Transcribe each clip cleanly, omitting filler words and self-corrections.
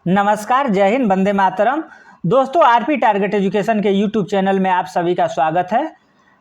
नमस्कार, जय हिंद, वंदे मातरम। दोस्तों, आरपी टारगेट एजुकेशन के यूट्यूब चैनल में आप सभी का स्वागत है।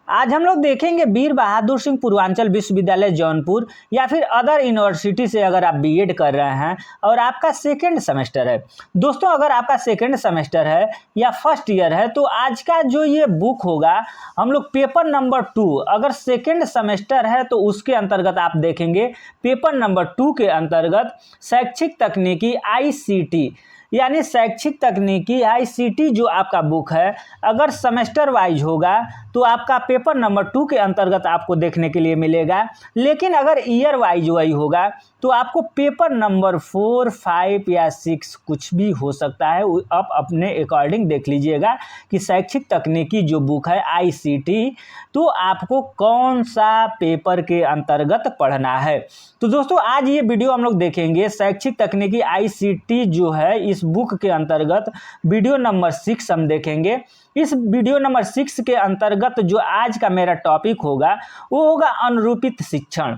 आज हम लोग देखेंगे वीर बहादुर सिंह पूर्वांचल विश्वविद्यालय जौनपुर या फिर अदर यूनिवर्सिटी से अगर आप बीएड कर रहे हैं और आपका सेकेंड सेमेस्टर है। दोस्तों, अगर आपका सेकेंड सेमेस्टर है या फर्स्ट ईयर है तो आज का जो ये बुक होगा हम लोग पेपर नंबर 2, अगर सेकेंड सेमेस्टर है तो उसके अंतर्गत आप देखेंगे पेपर नंबर 2 के अंतर्गत शैक्षिक तकनीकी आईसीटी यानी शैक्षिक तकनीकी आईसीटी जो आपका बुक है, अगर सेमेस्टर वाइज होगा तो आपका पेपर नंबर 2 के अंतर्गत आपको देखने के लिए मिलेगा। लेकिन अगर ईयर वाइज वही होगा तो आपको पेपर नंबर 4, 5 या 6 कुछ भी हो सकता है। आप अपने अकॉर्डिंग देख लीजिएगा कि शैक्षिक तकनीकी जो बुक है आईसीटी, तो आपको कौन सा पेपर के अंतर्गत पढ़ना है। तो दोस्तों, आज ये वीडियो हम लोग देखेंगे शैक्षिक तकनीकी आईसीटी जो है इस बुक के अंतर्गत वीडियो नंबर 6 हम देखेंगे। इस वीडियो नंबर 6 के अंतर्गत जो आज का मेरा टॉपिक होगा वो होगा अनुरूपित शिक्षण।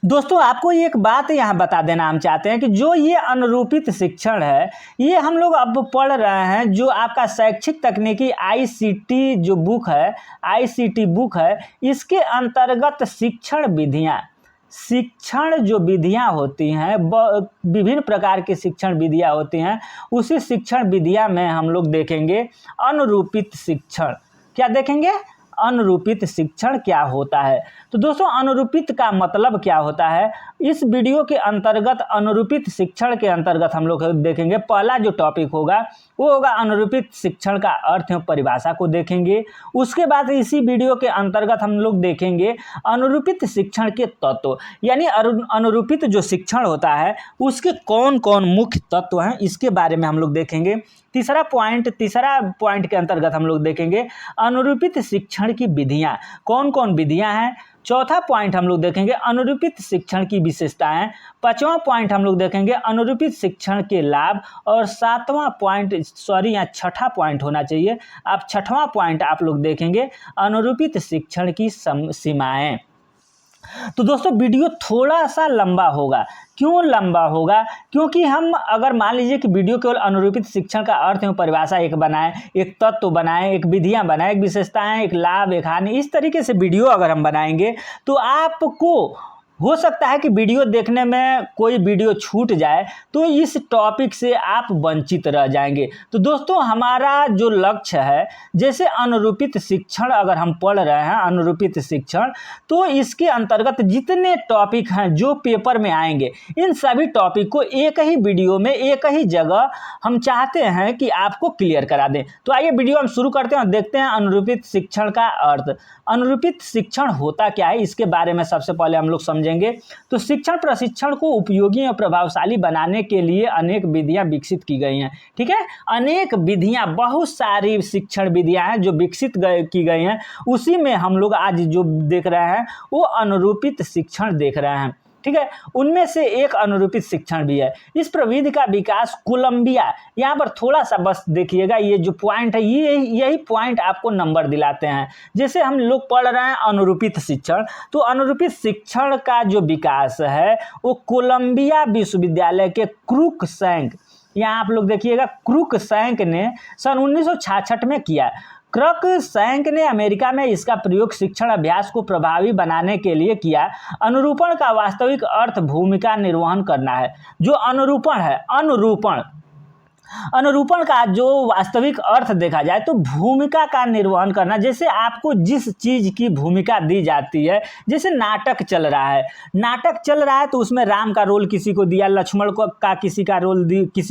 दोस्तों, आपको एक बात यहाँ बता देना हम चाहते हैं कि जो ये अनुरूपित शिक्षण है ये हम लोग अब पढ़ रहे हैं। जो आपका शैक्षिक तकनीकी आईसीटी जो बुक है, आईसीटी बुक है, इसके अंतर्गत शिक्षण जो विधियां होती हैं, विभिन्न प्रकार की शिक्षण विधियां होती हैं, उसी शिक्षण विधियां में हम लोग देखेंगे अनुरूपित शिक्षण। क्या देखेंगे? अनुरूपित शिक्षण क्या होता है। तो दोस्तों, अनुरूपित का मतलब क्या होता है, इस वीडियो के अंतर्गत अनुरूपित शिक्षण के अंतर्गत हम लोग देखेंगे। पहला जो टॉपिक होगा वो होगा अनुरूपित शिक्षण का अर्थ एवं परिभाषा को देखेंगे। उसके बाद इसी वीडियो के अंतर्गत हम लोग देखेंगे अनुरूपित शिक्षण के तत्व, यानी अनुरूपित जो शिक्षण होता है उसके कौन कौन मुख्य तत्व हैं, इसके बारे में हम लोग देखेंगे। तीसरा पॉइंट के अंतर्गत हम लोग देखेंगे अनुरूपित शिक्षण की विधियां, कौन कौन विधियां हैं। चौथा पॉइंट हम लोग देखेंगे अनुरूपित शिक्षण की विशेषताएं। पांचवा पॉइंट हम लोग देखेंगे अनुरूपित शिक्षण के लाभ। और यहाँ छठा पॉइंट होना चाहिए, आप छठवां पॉइंट आप लोग देखेंगे अनुरूपित शिक्षण की सीमाएं। तो दोस्तों, वीडियो थोड़ा सा लंबा होगा। क्यों लंबा होगा? क्योंकि हम अगर मान लीजिए कि वीडियो केवल अनुरूपित शिक्षण का अर्थ एवं परिभाषा एक बनाएं, एक तत्व बनाएं, एक विधियां बनाएं, एक विशेषताएं, एक लाभ, एक हानि, इस तरीके से वीडियो अगर हम बनाएंगे तो आपको हो सकता है कि वीडियो देखने में कोई वीडियो छूट जाए, तो इस टॉपिक से आप वंचित रह जाएंगे। तो दोस्तों, हमारा जो लक्ष्य है, जैसे अनुरूपित शिक्षण अगर हम पढ़ रहे हैं अनुरूपित शिक्षण, तो इसके अंतर्गत जितने टॉपिक हैं जो पेपर में आएंगे, इन सभी टॉपिक को एक ही वीडियो में एक ही जगह हम चाहते हैं कि आपको क्लियर करा दें। तो आइए वीडियो हम शुरू करते हैं और देखते हैं अनुरूपित शिक्षण का अर्थ। अनुरूपित शिक्षण होता क्या है, इसके बारे में सबसे पहले हम लोग समझेंगे। तो शिक्षण प्रशिक्षण को उपयोगी और प्रभावशाली बनाने के लिए अनेक विधियां विकसित की गई हैं। ठीक है, अनेक विधियां, बहुत सारी शिक्षण विधियां हैं जो विकसित की गई हैं। उसी में हम लोग आज जो देख रहे हैं वो अनुरूपित शिक्षण देख रहे हैं। ठीक है, उनमें से एक अनुरूपित शिक्षण भी है। इस प्रविधि का विकास कोलंबिया, यहाँ पर थोड़ा सा बस देखिएगा, ये जो पॉइंट है यही पॉइंट आपको नंबर दिलाते हैं। जैसे हम लोग पढ़ रहे हैं अनुरूपित शिक्षण, तो अनुरूपित शिक्षण का जो विकास है वो कोलंबिया विश्वविद्यालय के क्रूकसैंक, यहाँ आप लोग देखिएगा, क्रूकसैंक ने सन 1966 में किया। क्रूकसैंक ने अमेरिका में इसका प्रयोग शिक्षण अभ्यास को प्रभावी बनाने के लिए किया। अनुरूपण का वास्तविक अर्थ भूमिका निर्वहन करना है। जो अनुरूपण है, अनुरूपण का जो वास्तविक अर्थ देखा जाए तो भूमिका का निर्वहन करना। जैसे आपको जिस चीज की भूमिका दी जाती है, जैसे नाटक चल रहा है तो उसमें राम का रोल किसी को दिया, लक्ष्मण को का किसी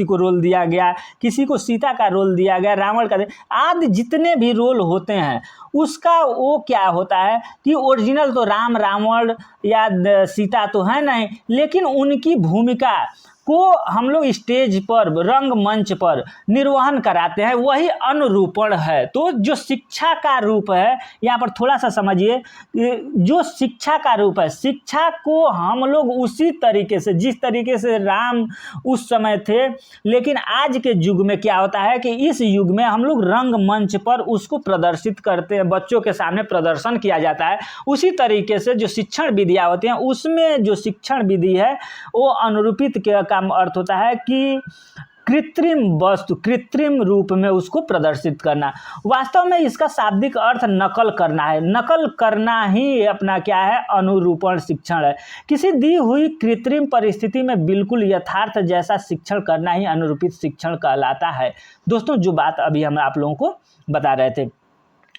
को रोल दिया गया, किसी को सीता का रोल दिया गया, रावण का, आदि जितने भी रोल होते हैं उसका वो क्या होता है कि ओरिजिनल तो राम, रावण या सीता तो है नहीं, लेकिन उनकी भूमिका को हम लोग स्टेज पर, रंगमंच पर निर्वहन कराते हैं, वही अनुरूपण है। तो जो शिक्षा का रूप है, यहाँ पर थोड़ा सा समझिए, जो शिक्षा का रूप है, शिक्षा को हम लोग उसी तरीके से, जिस तरीके से राम उस समय थे, लेकिन आज के युग में क्या होता है कि इस युग में हम लोग रंगमंच पर उसको प्रदर्शित करते हैं, बच्चों के सामने प्रदर्शन किया जाता है। उसी तरीके से जो शिक्षण विधियाँ होती हैं, उसमें जो शिक्षण विधि है वो अनुरूपित का अर्थ होता है कि कृत्रिम वस्तु, कृत्रिम रूप में उसको प्रदर्शित करना। वास्तव में इसका शाब्दिक अर्थ नकल करना है। नकल करना ही अपना क्या है, अनुरूपण शिक्षण है। किसी दी हुई कृत्रिम परिस्थिति में बिल्कुल यथार्थ जैसा शिक्षण करना ही अनुरूपित शिक्षण कहलाता है। दोस्तों, जो बात अभी हम आप लोगों को बता रहे थे,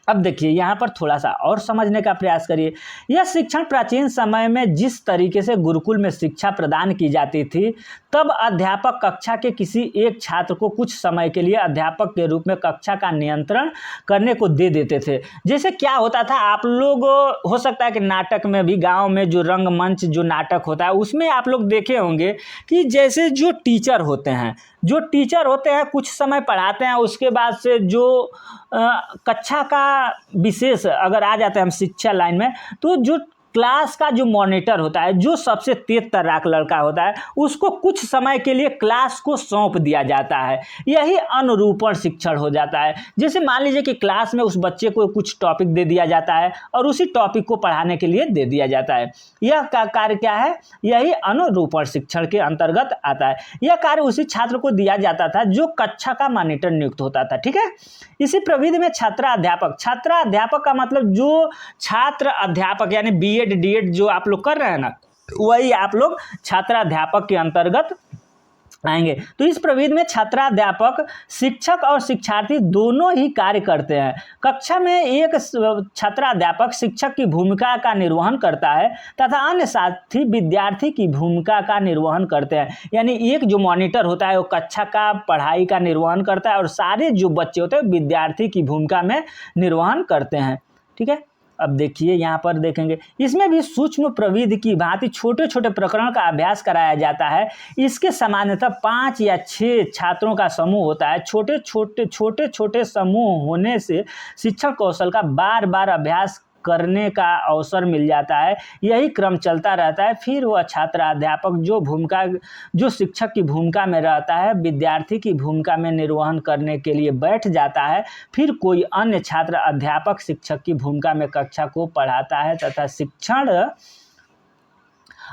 अब देखिए यहाँ पर थोड़ा सा और समझने का प्रयास करिए। यह शिक्षण प्राचीन समय में जिस तरीके से गुरुकुल में शिक्षा प्रदान की जाती थी, तब अध्यापक कक्षा के किसी एक छात्र को कुछ समय के लिए अध्यापक के रूप में कक्षा का नियंत्रण करने को दे देते थे। जैसे क्या होता था, आप लोग हो सकता है कि नाटक में भी, गांव में जो रंगमंच जो नाटक होता है उसमें आप लोग देखे होंगे कि जैसे जो टीचर होते हैं कुछ समय पढ़ाते हैं, उसके बाद से जो कक्षा का विशेष अगर आ जाते हैं हम शिक्षा लाइन में, तो जो क्लास का जो मॉनिटर होता है, जो सबसे तेज तर्राक लड़का होता है, उसको कुछ समय के लिए क्लास को सौंप दिया जाता है। यही अनुरूपण शिक्षण हो जाता है। जैसे मान लीजिए कि क्लास में उस बच्चे को कुछ टॉपिक दे दिया जाता है और उसी टॉपिक को पढ़ाने के लिए दे दिया जाता है। यह कार्य क्या है, यही अनुरूपण शिक्षण के अंतर्गत आता है। यह कार्य उसी छात्र को दिया जाता था जो कक्षा का मॉनिटर नियुक्त होता था। ठीक है, इसी प्रविधि में छात्राध्यापक का मतलब जो छात्र अध्यापक यानी बीएड डीएड जो आप लोग कर रहे हैं ना, वही आप लोग छात्राध्यापक के अंतर्गत आएंगे। तो इस प्रविधि में छात्राध्यापक, शिक्षक और शिक्षार्थी दोनों ही कार्य करते हैं। कक्षा में एक छात्राध्यापक शिक्षक की भूमिका का निर्वहन करता है तथा अन्य साथी विद्यार्थी की भूमिका का निर्वहन करते हैं। यानी एक जो मॉनिटर होता है वो कक्षा का पढ़ाई का निर्वहन करता है और सारे जो बच्चे होते हैं विद्यार्थी की भूमिका में निर्वहन करते हैं। ठीक है, अब देखिए यहाँ पर देखेंगे, इसमें भी सूक्ष्म प्रविधि की भांति छोटे छोटे प्रकरण का अभ्यास कराया जाता है। इसके सामान्यतः 5 या 6 छात्रों का समूह होता है। छोटे छोटे समूह होने से शिक्षण कौशल का बार बार अभ्यास करने का अवसर मिल जाता है। यही क्रम चलता रहता है। फिर वह छात्र अध्यापक जो शिक्षक की भूमिका में रहता है, विद्यार्थी की भूमिका में निर्वहन करने के लिए बैठ जाता है। फिर कोई अन्य छात्र अध्यापक शिक्षक की भूमिका में कक्षा को पढ़ाता है तथा शिक्षण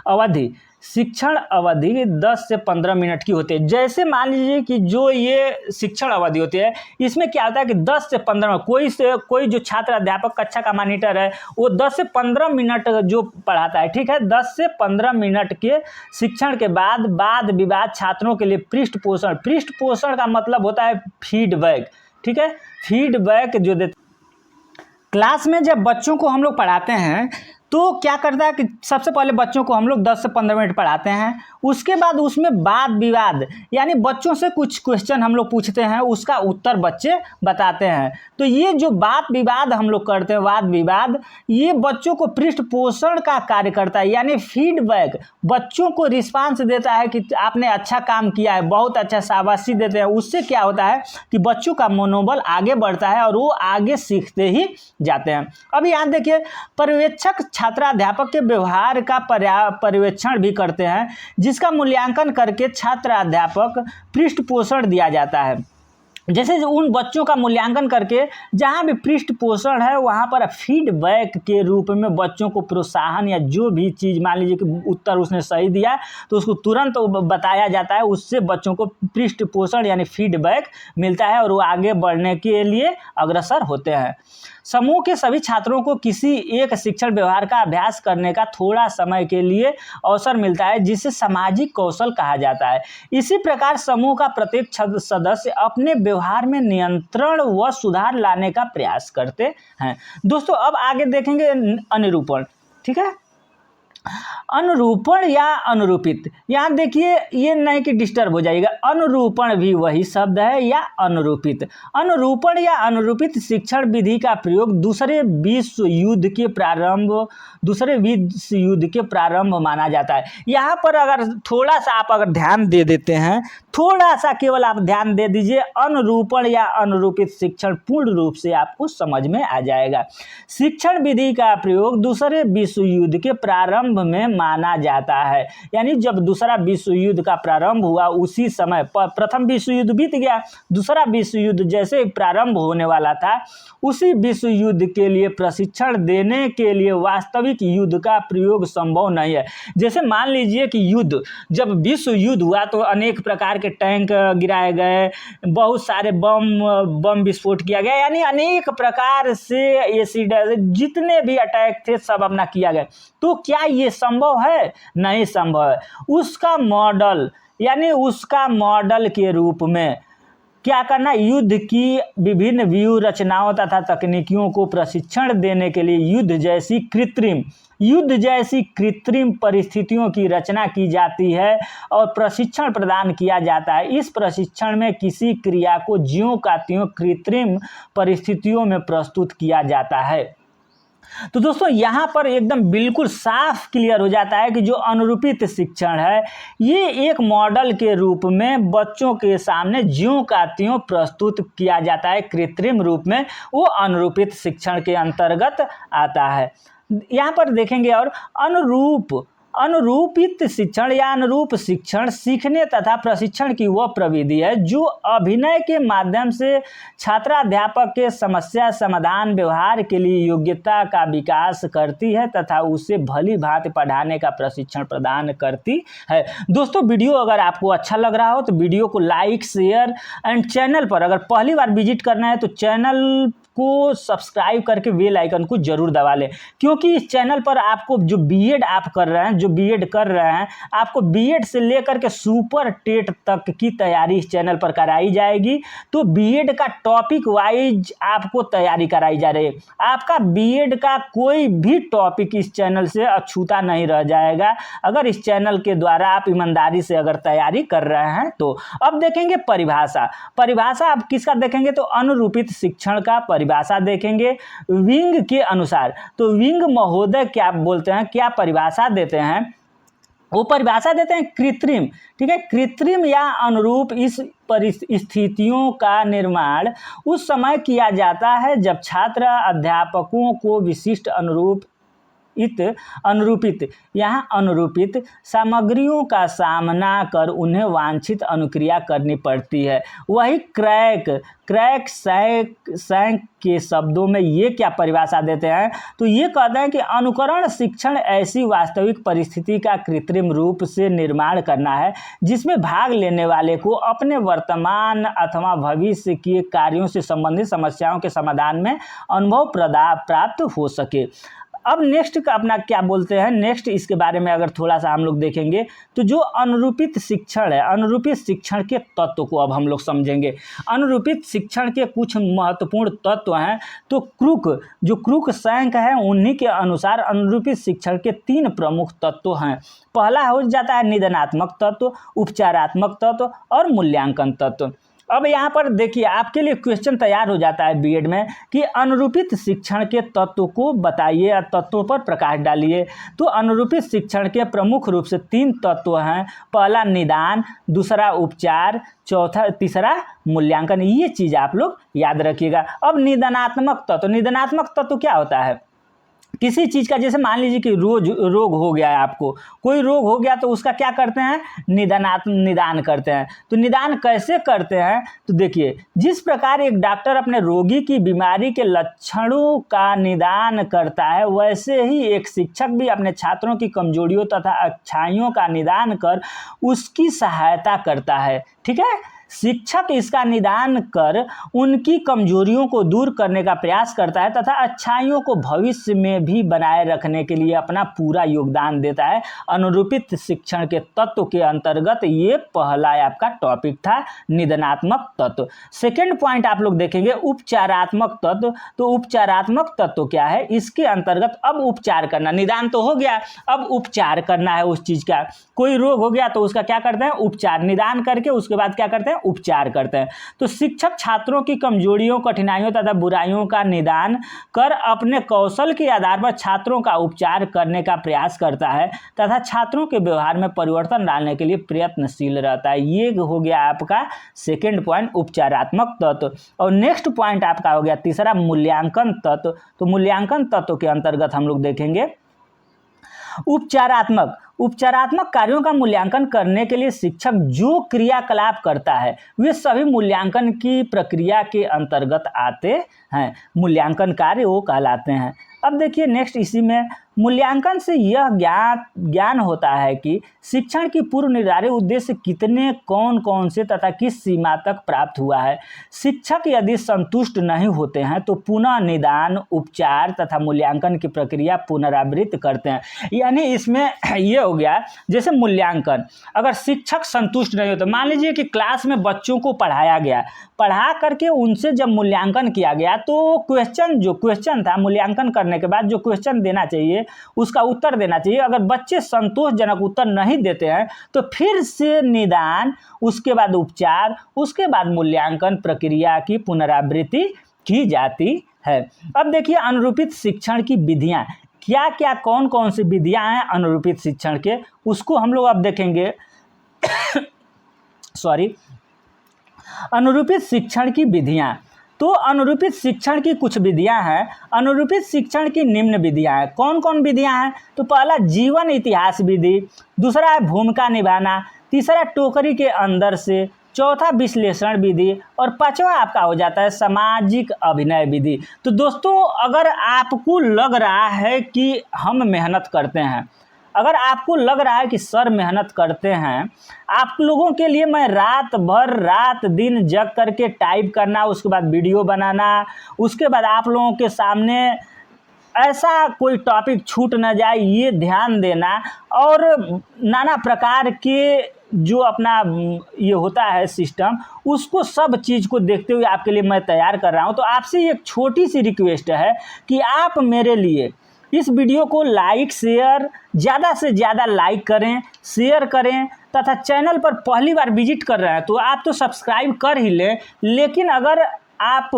अवधि 10 से 15 मिनट की होती है। जैसे मान लीजिए कि जो ये शिक्षण अवधि होती है, इसमें क्या होता है कि 10 से 15 कोई जो छात्र अध्यापक कक्षा का मॉनिटर है वो 10 से 15 मिनट जो पढ़ाता है। ठीक है, 10 से 15 मिनट के शिक्षण के बाद वाद विवाद छात्रों के लिए पृष्ठपोषण का मतलब होता है फीडबैक। ठीक है, फीडबैक जो देते क्लास में जब बच्चों को हम लोग पढ़ाते हैं तो क्या करता है कि सबसे पहले बच्चों को हम लोग 10 से 15 मिनट पढ़ाते हैं। उसके बाद उसमें वाद विवाद यानी बच्चों से कुछ क्वेश्चन हम लोग पूछते हैं, उसका उत्तर बच्चे बताते हैं। तो ये जो वाद विवाद हम लोग करते हैं, वाद विवाद, ये बच्चों को पृष्ठपोषण का कार्य करता है। यानी फीडबैक, बच्चों को रिस्पांस देता है कि आपने अच्छा काम किया है, बहुत अच्छा, शाबाशी देते हैं। उससे क्या होता है कि बच्चों का मनोबल आगे बढ़ता है और वो आगे सीखते ही जाते हैं। अब यहाँ देखिए, पर्यवेक्षक छात्राध्यापक के व्यवहार का पर्यवेक्षण भी करते हैं, जिसका मूल्यांकन करके छात्राध्यापक पृष्ठपोषण दिया जाता है। जैसे उन बच्चों का मूल्यांकन करके जहाँ भी पृष्ठपोषण है वहाँ पर फीडबैक के रूप में बच्चों को प्रोत्साहन या जो भी चीज़, मान लीजिए कि उत्तर उसने सही दिया तो उसको तुरंत बताया जाता है। उससे बच्चों को पृष्ठपोषण यानी फीडबैक मिलता है और वो आगे बढ़ने के लिए अग्रसर होते हैं। समूह के सभी छात्रों को किसी एक शिक्षण व्यवहार का अभ्यास करने का थोड़ा समय के लिए अवसर मिलता है, जिसे सामाजिक कौशल कहा जाता है। इसी प्रकार समूह का प्रत्येक सदस्य अपने व्यवहार में नियंत्रण व सुधार लाने का प्रयास करते हैं। दोस्तों, अब आगे देखेंगे अनुरूपण। ठीक है, अनुरूपण या अनुरूपित, यहाँ देखिए ये नहीं कि डिस्टर्ब हो जाएगा, अनुरूपण भी वही शब्द है या अनुरूपित। अनुरूपण या अनुरूपित शिक्षण विधि का प्रयोग दूसरे विश्व युद्ध के प्रारंभ माना जाता है। यहाँ पर अगर थोड़ा सा आप अगर ध्यान दे देते हैं, थोड़ा सा केवल आप ध्यान दे दीजिए, अनुरूपण या अनुरूपित शिक्षण पूर्ण रूप से आपको समझ में आ जाएगा। शिक्षण विधि का प्रयोग दूसरे विश्व युद्ध के प्रारंभ प्रारंभ में माना जाता है। यानी जब दूसरा विश्व युद्ध का प्रारंभ हुआ उसी समय प्रथम विश्व युद्ध बीत गया, दूसरा विश्व युद्ध जैसे प्रारंभ होने वाला था उसी विश्व युद्ध के लिए प्रशिक्षण देने के लिए वास्तविक युद्ध का प्रयोग संभव नहीं है। जैसे मान लीजिए कि युद्ध, जब विश्व युद्ध हुआ तो अनेक प्रकार के टैंक गिराए गए, बहुत सारे बम विस्फोट किया गया, यानी अनेक प्रकार से एसिड जितने भी अटैक थे सब अपना किया गया। तो क्या ये संभव है? नहीं संभव है। उसका मॉडल, यानी उसका मॉडल के रूप में क्या करना, युद्ध की विभिन्न व्यूह रचनाओं तथा तकनीकियों को प्रशिक्षण देने के लिए युद्ध जैसी कृत्रिम परिस्थितियों की रचना की जाती है और प्रशिक्षण प्रदान किया जाता है। इस प्रशिक्षण में किसी क्रिया को ज्यों का त्यों कृत्रिम परिस्थितियों में प्रस्तुत किया जाता है। तो दोस्तों यहाँ पर एकदम बिल्कुल साफ क्लियर हो जाता है कि जो अनुरूपित शिक्षण है ये एक मॉडल के रूप में बच्चों के सामने ज्यों का त्यों प्रस्तुत किया जाता है कृत्रिम रूप में, वो अनुरूपित शिक्षण के अंतर्गत आता है। यहाँ पर देखेंगे और अनुरूपित शिक्षण या अनुरूप शिक्षण सीखने तथा प्रशिक्षण की वह प्रविधि है जो अभिनय के माध्यम से छात्राध्यापक के समस्या समाधान व्यवहार के लिए योग्यता का विकास करती है तथा उसे भली भांति पढ़ाने का प्रशिक्षण प्रदान करती है। दोस्तों वीडियो अगर आपको अच्छा लग रहा हो तो वीडियो को लाइक शेयर एंड चैनल पर अगर पहली बार विजिट करना है तो चैनल को सब्सक्राइब करके बेल आइकन को जरूर दबा लें, क्योंकि इस चैनल पर आपको जो बीएड आप कर रहे हैं, आपको बीएड से लेकर के सुपर टेट तक की तैयारी इस चैनल पर कराई जाएगी। तो बीएड का टॉपिक वाइज आपको तैयारी कराई जा रही है। आपका बीएड का कोई भी टॉपिक इस चैनल से अछूता नहीं रह जाएगा अगर इस चैनल के द्वारा आप ईमानदारी से अगर तैयारी कर रहे हैं तो। अब देखेंगे परिभाषा आप किसका देखेंगे तो अनुरूपित शिक्षण का परिभाषा देखेंगे विंग के अनुसार। तो विंग महोदय क्या बोलते हैं, क्या परिभाषा देते हैं, वो परिभाषा देते हैं कृत्रिम, ठीक है, कृत्रिम या अनुरूप इस परिस्थितियों का निर्माण उस समय किया जाता है जब छात्र अध्यापकों को विशिष्ट अनुरूपित सामग्रियों का सामना कर उन्हें वांछित अनुक्रिया करनी पड़ती है। वही क्रैक सैंक के शब्दों में ये क्या परिभाषा देते हैं तो ये कहते हैं कि अनुकरण शिक्षण ऐसी वास्तविक परिस्थिति का कृत्रिम रूप से निर्माण करना है जिसमें भाग लेने वाले को अपने वर्तमान अथवा भविष्य के कार्यों से संबंधित समस्याओं के समाधान में अनुभव प्राप्त हो सके। अब नेक्स्ट का अपना क्या बोलते हैं, नेक्स्ट इसके बारे में अगर थोड़ा सा हम लोग देखेंगे तो जो अनुरूपित शिक्षण है, अनुरूपित शिक्षण के तत्व को अब हम लोग समझेंगे। अनुरूपित शिक्षण के कुछ महत्वपूर्ण तत्व हैं। तो क्रूक सैंक है उन्हीं के अनुसार अनुरूपित शिक्षण के 3 प्रमुख तत्व हैं। पहला हो जाता है निदानात्मक तत्व, उपचारात्मक तत्व और मूल्यांकन तत्व। अब यहाँ पर देखिए आपके लिए क्वेश्चन तैयार हो जाता है बीएड में कि अनुरूपित शिक्षण के तत्व को बताइए या तत्वों पर प्रकाश डालिए। तो अनुरूपित शिक्षण के प्रमुख रूप से 3 तत्व हैं। पहला निदान, दूसरा उपचार, तीसरा मूल्यांकन। ये चीज़ आप लोग याद रखिएगा। अब निदानात्मक तत्व क्या होता है, किसी चीज़ का जैसे मान लीजिए कि रोग हो गया है, आपको कोई रोग हो गया तो उसका क्या करते हैं, निदान करते हैं। तो निदान कैसे करते हैं तो देखिए जिस प्रकार एक डॉक्टर अपने रोगी की बीमारी के लक्षणों का निदान करता है वैसे ही एक शिक्षक भी अपने छात्रों की कमजोरियों तथा अच्छाइयों का निदान कर उसकी सहायता करता है। ठीक है, शिक्षक इसका निदान कर उनकी कमजोरियों को दूर करने का प्रयास करता है तथा अच्छाइयों को भविष्य में भी बनाए रखने के लिए अपना पूरा योगदान देता है। अनुरूपित शिक्षण के तत्व के अंतर्गत ये पहला आपका टॉपिक था, निदानात्मक तत्व। सेकेंड पॉइंट आप लोग देखेंगे उपचारात्मक तत्व। तो उपचारात्मक तत्व क्या है, इसके अंतर्गत अब उपचार करना, निदान तो हो गया, अब उपचार करना है उस चीज का। कोई रोग हो गया तो उसका क्या करते हैं, उपचार, निदान करके उसके बाद क्या करते हैं, उपचार करते हैं। तो शिक्षक छात्रों की कमजोरियों, कठिनाइयों तथा बुराइयों का निदान कर अपने कौशल के आधार पर छात्रों का उपचार करने का प्रयास करता है तथा छात्रों के व्यवहार में परिवर्तन डालने के लिए प्रयत्नशील रहता है। ये हो गया आपका सेकेंड पॉइंट, उपचारात्मक तत्व। और नेक्स्ट पॉइंट आपका हो गया तीसरा, मूल्यांकन तत्व। तो मूल्यांकन तत्व के अंतर्गत हम लोग देखेंगे उपचारात्मक कार्यों का मूल्यांकन करने के लिए शिक्षक जो क्रियाकलाप करता है वे सभी मूल्यांकन की प्रक्रिया के अंतर्गत आते हैं, मूल्यांकन कार्य वो कहलाते हैं। अब देखिए नेक्स्ट, इसी में मूल्यांकन से यह ज्ञान होता है कि शिक्षण की पूर्व निर्धारित उद्देश्य कितने, कौन से तथा किस सीमा तक प्राप्त हुआ है। शिक्षक यदि संतुष्ट नहीं होते हैं तो पुनः निदान, उपचार तथा मूल्यांकन की प्रक्रिया पुनरावृत्त करते हैं। यानी इसमें ये हो गया, जैसे मूल्यांकन, अगर शिक्षक संतुष्ट नहीं होते, मान लीजिए कि क्लास में बच्चों को पढ़ाया गया, पढ़ा करके उनसे जब मूल्यांकन किया गया तो क्वेश्चन था, मूल्यांकन करने के बाद जो क्वेश्चन देना चाहिए उसका उत्तर देना चाहिए, अगर बच्चे संतोषजनक उत्तर नहीं देते हैं तो फिर से निदान, उसके बाद उपचार, उसके बाद मूल्यांकन प्रक्रिया की पुनरावृत्ति की जाती है। अब देखिए अनुरूपित शिक्षण की विधियां, क्या कौन सी विधियां हैं अनुरूपित शिक्षण के, उसको हम लोग अब देखेंगे। अनुरूपित शिक्षण की विधियां, तो अनुरूपित शिक्षण की कुछ विधियां हैं। अनुरूपित शिक्षण की निम्न विधियां हैं। कौन विधियां हैं? तो पहला जीवन इतिहास विधि, दूसरा है भूमिका निभाना, तीसरा टोकरी के अंदर से, चौथा विश्लेषण विधि और पांचवा आपका हो जाता है सामाजिक अभिनय विधि। तो दोस्तों अगर आपको लग रहा है कि हम मेहनत करते हैं, अगर आपको लग रहा है कि सर मेहनत करते हैं, आप लोगों के लिए मैं रात दिन जग करके टाइप करना, उसके बाद वीडियो बनाना, उसके बाद आप लोगों के सामने ऐसा कोई टॉपिक छूट न जाए ये ध्यान देना, और नाना प्रकार के जो अपना ये होता है सिस्टम, उसको सब चीज़ को देखते हुए आपके लिए मैं तैयार कर रहा हूँ। तो आपसे एक छोटी सी रिक्वेस्ट है कि आप मेरे लिए इस वीडियो को लाइक शेयर, ज़्यादा से ज़्यादा लाइक करें, शेयर करें, तथा चैनल पर पहली बार विजिट कर रहे हैं तो आप तो सब्सक्राइब कर ही लें, लेकिन अगर आप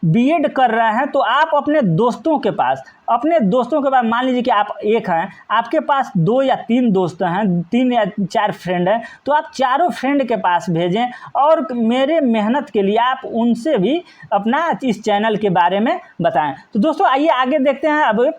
बीएड कर रहे हैं तो आप अपने दोस्तों के पास मान लीजिए कि आप एक हैं, आपके पास 2 या 3 दोस्त हैं, 3 या 4 फ्रेंड हैं, तो आप चारों फ्रेंड के पास भेजें और मेरे मेहनत के लिए आप उनसे भी अपना इस चैनल के बारे में बताएं। तो दोस्तों आइए आगे देखते हैं। अब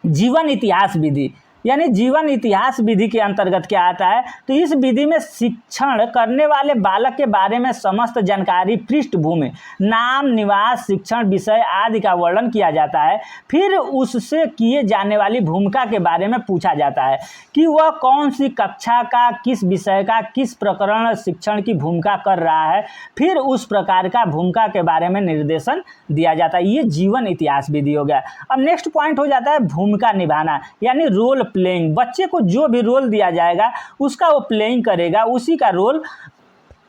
जीवन इतिहास विधि, यानी जीवन इतिहास विधि के अंतर्गत क्या आता है? तो इस विधि में शिक्षण करने वाले बालक के बारे में समस्त जानकारी, पृष्ठभूमि, नाम, निवास, शिक्षण विषय आदि का वर्णन किया जाता है। फिर उससे किए जाने वाली भूमिका के बारे में पूछा जाता है कि वह कौन सी कक्षा का, किस विषय का, किस प्रकरण शिक्षण की भूमिका कर रहा है। फिर उस प्रकार का भूमिका के बारे में निर्देशन दिया जाता है। ये जीवन इतिहास विधि हो गया। अब नेक्स्ट पॉइंट हो जाता है भूमिका निभाना, यानी रोल प्लेइंग। बच्चे को जो भी रोल दिया जाएगा उसका वो प्लेइंग करेगा, उसी का रोल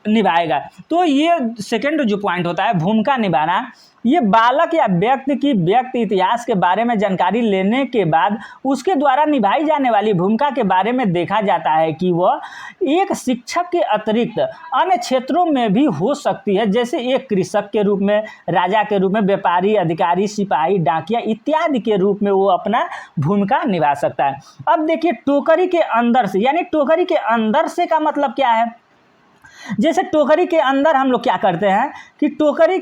निभाएगा। तो ये सेकंड जो पॉइंट होता है भूमिका निभाना, ये बालक या व्यक्ति की व्यक्ति इतिहास के बारे में जानकारी लेने के बाद उसके द्वारा निभाई जाने वाली भूमिका के बारे में देखा जाता है कि वह एक शिक्षक के अतिरिक्त अन्य क्षेत्रों में भी हो सकती है, जैसे एक कृषक के रूप में, राजा के रूप में, व्यापारी, अधिकारी, सिपाही, डाकिया इत्यादि के रूप में वो अपना भूमिका निभा सकता है। अब देखिए टोकरी के अंदर से, यानी टोकरी के अंदर से का मतलब क्या है? जैसे टोकरी के अंदर हम लोग क्या करते हैं कि टोकरी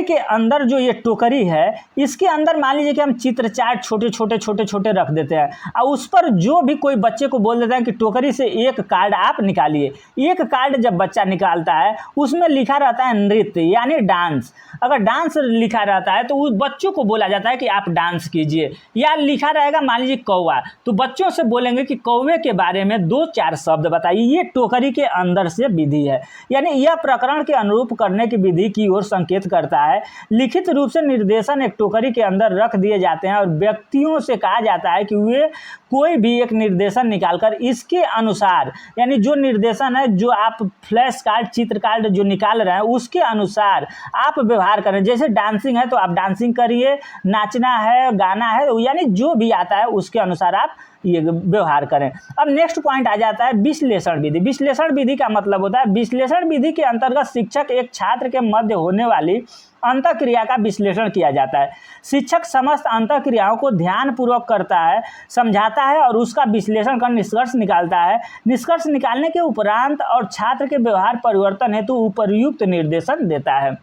के अंदर जो ये टोकरी है, इसके अंदर मान लीजिए कि हम चित्र चार्ट छोटे रख देते हैं और उस पर जो भी कोई बच्चे को बोल देता है कि टोकरी से एक कार्ड आप निकालिए। एक कार्ड जब बच्चा निकालता है उसमें लिखा रहता है नृत्य, यानी डांस। अगर डांस लिखा रहता है तो उस बच्चों को बोला जाता है कि आप डांस कीजिए। या लिखा रहेगा मान लीजिए कौवा, तो बच्चों से बोलेंगे कि कौवे के बारे में 2-4 शब्द बताइए। ये टोकरी के अंदर से विधि है, यानी यह प्रकरण के अनुरूप करने की विधि की ओर संकेत करता है। लिखित रूप से निर्देशन एक टोकरी के अंदर रख दिए जाते हैं और व्यक्तियों से कहा जाता है कि वे कोई भी एक निर्देशन निकालकर इसके अनुसार, यानी जो निर्देशन है, जो आप फ्लैश कार्ड, चित्र कार्ड जो निकाल रहे हैं उसके अनुसार आप व्यवहार करें। जैसे डांसिंग है तो आप डांसिंग करिए, नाचना है, गाना है, यानी जो भी आता है उसके अनुसार आप ये व्यवहार करें। अब नेक्स्ट पॉइंट आ जाता है विश्लेषण विधि। विश्लेषण विधि का मतलब होता है, विश्लेषण विधि के अंतर्गत शिक्षक एक छात्र के मध्य होने वाली अंतःक्रिया का विश्लेषण किया जाता है। शिक्षक समस्त अंतःक्रियाओं को ध्यानपूर्वक करता है, समझाता है और उसका विश्लेषण कर निष्कर्ष निकालता है। निष्कर्ष निकालने के उपरांत और छात्र के व्यवहार परिवर्तन हेतु उपयुक्त निर्देशन देता है।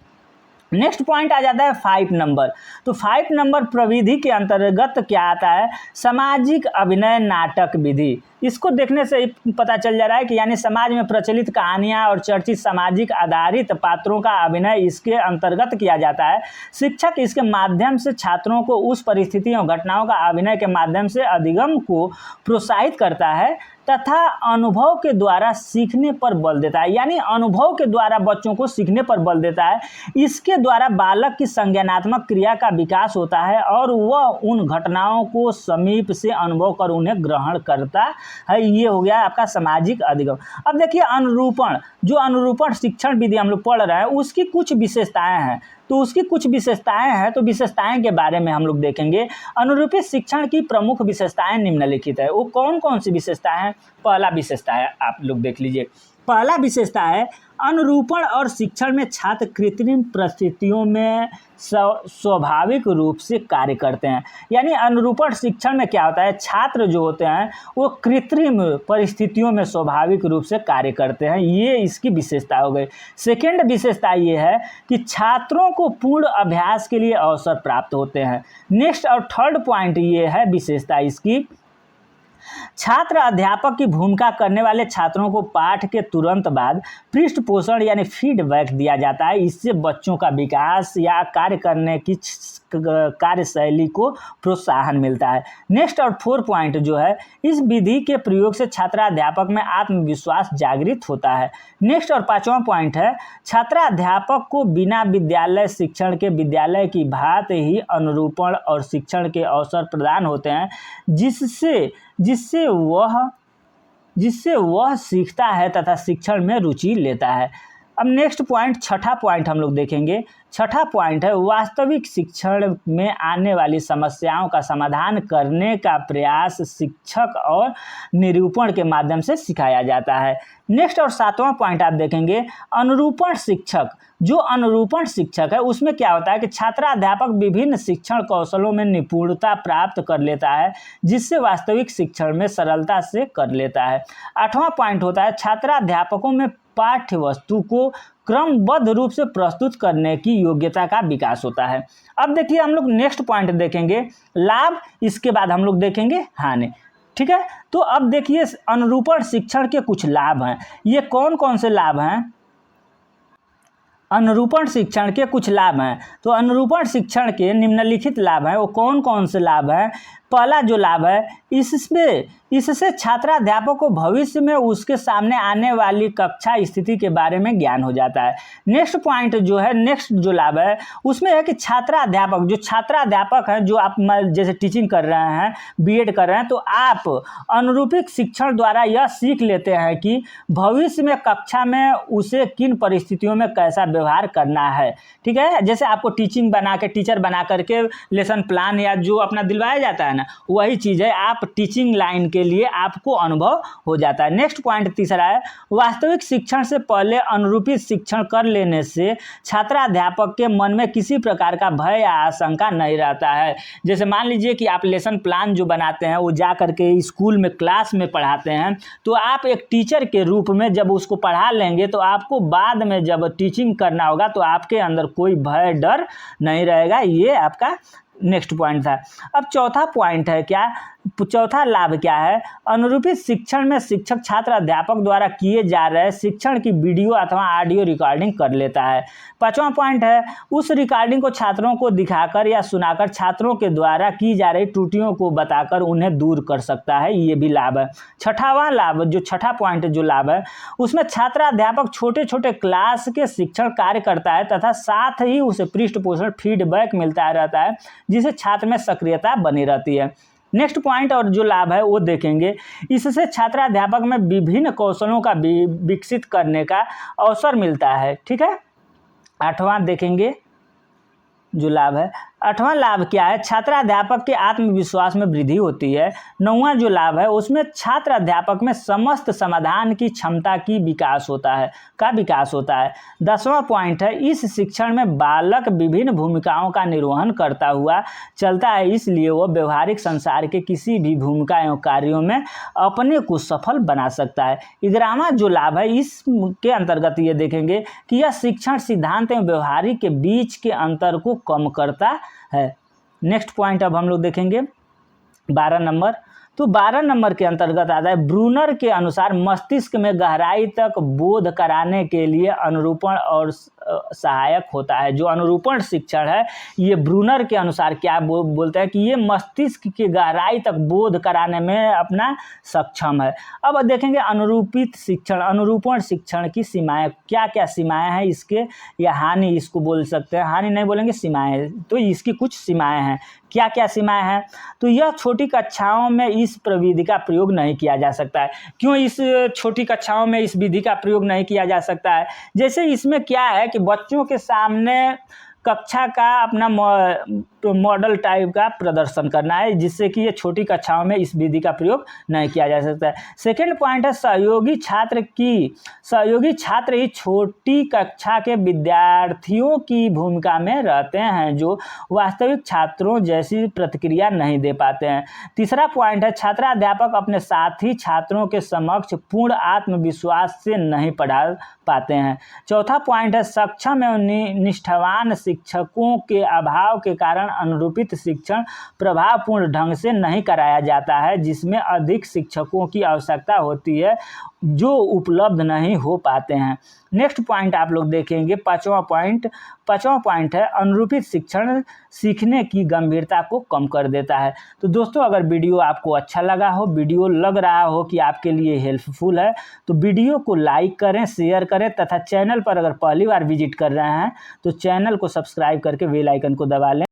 नेक्स्ट पॉइंट आ जाता है 5 नंबर। तो 5 नंबर प्रविधि के अंतर्गत क्या आता है, सामाजिक अभिनय नाटक विधि। इसको देखने से ही पता चल जा रहा है कि यानी समाज में प्रचलित कहानियाँ और चर्चित सामाजिक आधारित पात्रों का अभिनय इसके अंतर्गत किया जाता है। शिक्षक इसके माध्यम से छात्रों को उस परिस्थितियों घटनाओं का अभिनय के माध्यम से अधिगम को प्रोत्साहित करता है तथा अनुभव के द्वारा सीखने पर बल देता है। यानी अनुभव के द्वारा बच्चों को सीखने पर बल देता है। इसके द्वारा बालक की संज्ञानात्मक क्रिया का विकास होता है और वह उन घटनाओं को समीप से अनुभव कर उन्हें ग्रहण करता है। ये हो गया आपका सामाजिक अधिगम। अब देखिए अनुरूपण, जो अनुरूपण शिक्षण विधि हम लोग पढ़ रहे हैं उसकी कुछ विशेषताएं हैं। तो उसकी कुछ विशेषताएं हैं, तो विशेषताएं के बारे में हम लोग देखेंगे। अनुरूपित शिक्षण की प्रमुख विशेषताएं निम्नलिखित है। वो कौन कौन सी विशेषताएं हैं? पहला विशेषता है, आप लोग देख लीजिए। पहला विशेषता है अनुरूपण और शिक्षण में छात्र कृत्रिम परिस्थितियों में स्वाभाविक रूप से कार्य करते हैं। यानी अनुरूपण शिक्षण में क्या होता है, छात्र जो होते हैं वो कृत्रिम परिस्थितियों में स्वाभाविक रूप से कार्य करते हैं। ये इसकी विशेषता हो गई। सेकेंड विशेषता ये है कि छात्रों को पूर्ण अभ्यास के लिए अवसर प्राप्त होते हैं। नेक्स्ट और थर्ड पॉइंट ये है विशेषता इसकी, छात्र अध्यापक की भूमिका करने वाले छात्रों को पाठ के तुरंत बाद पृष्ठ पोषण यानी फीडबैक दिया जाता है। इससे बच्चों का विकास या कार्य करने की कार्यशैली को प्रोत्साहन मिलता है। नेक्स्ट और 4 पॉइंट जो है, इस विधि के प्रयोग से छात्राध्यापक में आत्मविश्वास जागृत होता है। नेक्स्ट और 5वां पॉइंट है, छात्राध्यापक को बिना विद्यालय शिक्षण के विद्यालय की भांति ही अनुरूपण और शिक्षण के अवसर प्रदान होते हैं, जिससे वह सीखता है तथा शिक्षण में रुचि लेता है। अब नेक्स्ट पॉइंट, छठा पॉइंट हम लोग देखेंगे। छठा पॉइंट है वास्तविक शिक्षण में आने वाली समस्याओं का समाधान करने का प्रयास शिक्षक और निरूपण के माध्यम से सिखाया जाता है। नेक्स्ट और 7वां पॉइंट आप देखेंगे, अनुरूपण शिक्षक। जो अनुरूपण शिक्षक है उसमें क्या होता है कि छात्राध्यापक विभिन्न शिक्षण कौशलों में निपुणता प्राप्त कर लेता है, जिससे वास्तविक शिक्षण में सरलता से कर लेता है। 8वां पॉइंट होता है छात्राध्यापकों में पाठ्य वस्तु को क्रमबद्ध रूप से प्रस्तुत करने की योग्यता का विकास होता है। अब देखिए हम लोग नेक्स्ट पॉइंट देखेंगे लाभ, इसके बाद हम लोग देखेंगे हानि। ठीक है, तो अब देखिए अनुरूपण शिक्षण के कुछ लाभ हैं। ये कौन कौन से लाभ हैं? अनुरूपण शिक्षण के कुछ लाभ हैं। तो अनुरूपण शिक्षण के निम्नलिखित लाभ हैं। वो कौन कौन से लाभ हैं? पहला जो लाभ है, इससे छात्राध्यापक को भविष्य में उसके सामने आने वाली कक्षा स्थिति के बारे में ज्ञान हो जाता है। नेक्स्ट पॉइंट जो है, नेक्स्ट जो लाभ है उसमें है कि छात्राध्यापक हैं, जो आप जैसे टीचिंग कर रहे हैं, बीएड कर रहे हैं, तो आप अनुरूपित शिक्षण द्वारा यह सीख लेते हैं कि भविष्य में कक्षा में उसे किन परिस्थितियों में कैसा व्यवहार करना है। ठीक है, जैसे आपको टीचर बना करके लेसन प्लान या जो अपना दिलवाया जाता है ना, वही चीज़ है, आप टीचिंग लाइन के लिए आपको अनुभव हो जाता है। नेक्स्ट पॉइंट तीसरा है, वास्तविक शिक्षण से पहले अनुरूपित शिक्षण कर लेने से छात्राध्यापक के मन में किसी प्रकार का भय या आशंका नहीं रहता है। जैसे मान लीजिए कि आप लेसन प्लान जो बनाते हैं वो जा करके स्कूल में क्लास में पढ़ाते हैं, तो आप एक टीचर के रूप में जब उसको पढ़ा लेंगे तो आपको बाद में जब टीचिंग करना होगा तो आपके अंदर कोई भय डर नहीं रहेगा। ये आपका नेक्स्ट पॉइंट था। अब चौथा पॉइंट है क्या, चौथा लाभ क्या है? अनुरूपित शिक्षण में शिक्षक छात्र अध्यापक द्वारा किए जा रहे शिक्षण की वीडियो अथवा ऑडियो रिकॉर्डिंग कर लेता है। 5वां पॉइंट है, उस रिकॉर्डिंग को छात्रों को दिखाकर या सुनाकर छात्रों के द्वारा की जा रही त्रुटियों को बताकर उन्हें दूर कर सकता है। ये भी लाभ है। छठावां लाभ, जो छठा पॉइंट जो लाभ है उसमें छात्र अध्यापक छोटे छोटे क्लास के शिक्षण कार्य करता है तथा साथ ही उसे पृष्ठपोषण फीडबैक मिलता रहता है, जिससे छात्र में सक्रियता बनी रहती है। नेक्स्ट पॉइंट और जो लाभ है वो देखेंगे, इससे छात्राध्यापक में विभिन्न कौशलों का विकसित करने का अवसर मिलता है। ठीक है, 8वां देखेंगे जो लाभ है, 8वां लाभ क्या है, छात्र अध्यापक के आत्मविश्वास में वृद्धि होती है। 9वां जो लाभ है उसमें छात्र अध्यापक में समस्त समाधान की क्षमता की विकास होता है 10वां पॉइंट है, इस शिक्षण में बालक विभिन्न भूमिकाओं का निर्वहन करता हुआ चलता है, इसलिए वह व्यवहारिक संसार के किसी भी भूमिका एवं कार्यों में अपने को सफल बना सकता है। 11वां जो लाभ है इसके अंतर्गत ये देखेंगे कि यह शिक्षण सिद्धांत एवं व्यवहारिक के बीच के अंतर को कम करता है। नेक्स्ट पॉइंट अब हम लोग देखेंगे 12 नंबर। तो 12 नंबर के अंतर्गत आता है, ब्रूनर के अनुसार मस्तिष्क में गहराई तक बोध कराने के लिए अनुरूपण और सहायक होता है। जो अनुरूपण शिक्षण है ये ब्रूनर के अनुसार क्या बोलता है कि ये मस्तिष्क की गहराई तक बोध कराने में अपना सक्षम है। अब देखेंगे अनुरूपित शिक्षण, अनुरूपण शिक्षण की सीमाएं क्या क्या सीमाएं हैं इसके, या हानि इसको बोल सकते हैं, हानि नहीं बोलेंगे सीमाएं, तो इसकी कुछ सीमाएं हैं। क्या क्या सीमाएं हैं, तो यह छोटी कक्षाओं में इस प्रविधि का प्रयोग नहीं किया जा सकता है। क्यों इस छोटी कक्षाओं में इस विधि का प्रयोग नहीं किया जा सकता है, जैसे इसमें क्या है कि बच्चों के सामने कक्षा का अपना मॉडल टाइप का प्रदर्शन करना है, जिससे कि ये छोटी कक्षाओं में इस विधि का प्रयोग नहीं किया जा सकता है। सेकेंड पॉइंट है, सहयोगी छात्र ही छोटी कक्षा के विद्यार्थियों की भूमिका में रहते हैं, जो वास्तविक छात्रों जैसी प्रतिक्रिया नहीं दे पाते हैं। तीसरा पॉइंट है, छात्राध्यापक अपने साथी छात्रों के समक्ष पूर्ण आत्मविश्वास से नहीं पढ़ा पाते हैं। चौथा पॉइंट है, सक्षम एवं निष्ठावान शिक्षकों के अभाव के कारण अनुरूपित शिक्षण प्रभावपूर्ण ढंग से नहीं कराया जाता है, जिसमें अधिक शिक्षकों की आवश्यकता होती है जो उपलब्ध नहीं हो पाते हैं। नेक्स्ट पॉइंट आप लोग देखेंगे पांचवा पॉइंट है, अनुरूपित शिक्षण सीखने की गंभीरता को कम कर देता है। तो दोस्तों अगर वीडियो आपको अच्छा लगा हो, वीडियो लग रहा हो कि आपके लिए हेल्पफुल है, तो वीडियो को लाइक करें, शेयर करें तथा चैनल पर अगर पहली बार विजिट कर रहे हैं तो चैनल को सब्सक्राइब करके बेल आइकन को दबा लें।